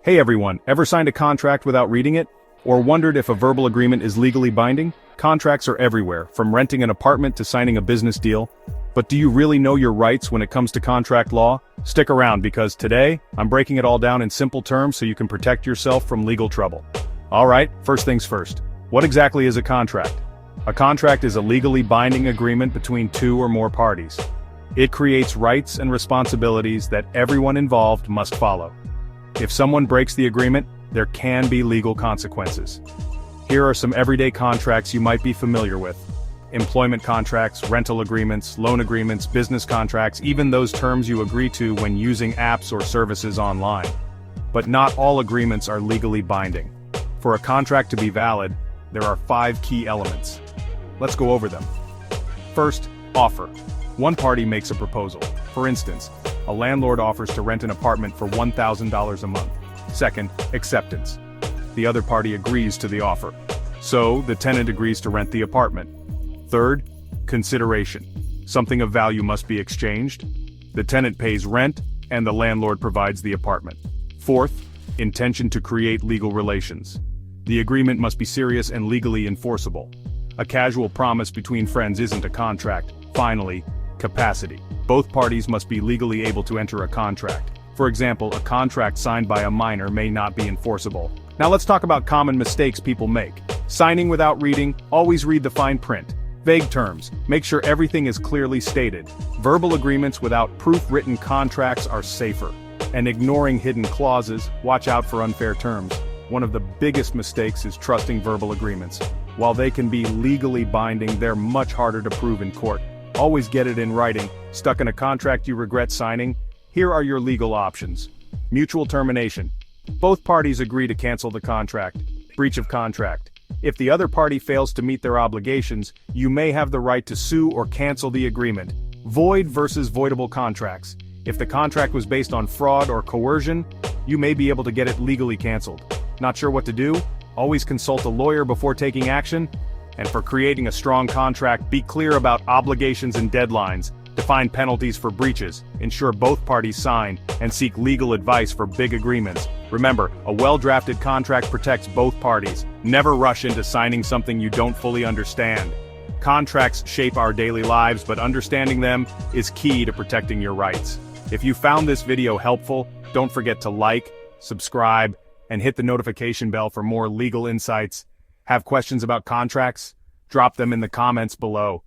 Hey everyone, ever signed a contract without reading it? Or wondered if a verbal agreement is legally binding? Contracts are everywhere, from renting an apartment to signing a business deal. But do you really know your rights when it comes to contract law? Stick around because today, I'm breaking it all down in simple terms so you can protect yourself from legal trouble. Alright, first things first. What exactly is a contract? A contract is a legally binding agreement between two or more parties. It creates rights and responsibilities that everyone involved must follow. If someone breaks the agreement, there can be legal consequences. Here are some everyday contracts you might be familiar with. Employment contracts, rental agreements, loan agreements, business contracts, even those terms you agree to when using apps or services online. But not all agreements are legally binding. For a contract to be valid, there are 5 key elements. Let's go over them. First, offer. One party makes a proposal. For instance, a landlord offers to rent an apartment for $1,000 a month. Second, acceptance. The other party agrees to the offer. So, the tenant agrees to rent the apartment. Third, consideration. Something of value must be exchanged. The tenant pays rent, and the landlord provides the apartment. Fourth, intention to create legal relations. The agreement must be serious and legally enforceable. A casual promise between friends isn't a contract. Finally, capacity. Both parties must be legally able to enter a contract. For example, a contract signed by a minor may not be enforceable. Now let's talk about common mistakes people make. Signing without reading, always read the fine print. Vague terms, make sure everything is clearly stated. Verbal agreements without proof-written contracts are safer. And ignoring hidden clauses, watch out for unfair terms. One of the biggest mistakes is trusting verbal agreements. While they can be legally binding, they're much harder to prove in court. Always get it in writing. Stuck in a contract you regret signing? Here are your legal options. Mutual termination. Both parties agree to cancel the contract. Breach of contract. If the other party fails to meet their obligations, you may have the right to sue or cancel the agreement. Void versus voidable contracts. If the contract was based on fraud or coercion, you may be able to get it legally canceled. Not sure what to do? Always consult a lawyer before taking action. And for creating a strong contract, be clear about obligations and deadlines. Define penalties for breaches, ensure both parties sign, and seek legal advice for big agreements. Remember, a well-drafted contract protects both parties. Never rush into signing something you don't fully understand. Contracts shape our daily lives, but understanding them is key to protecting your rights. If you found this video helpful, don't forget to like, subscribe, and hit the notification bell for more legal insights. Have questions about contracts? Drop them in the comments below.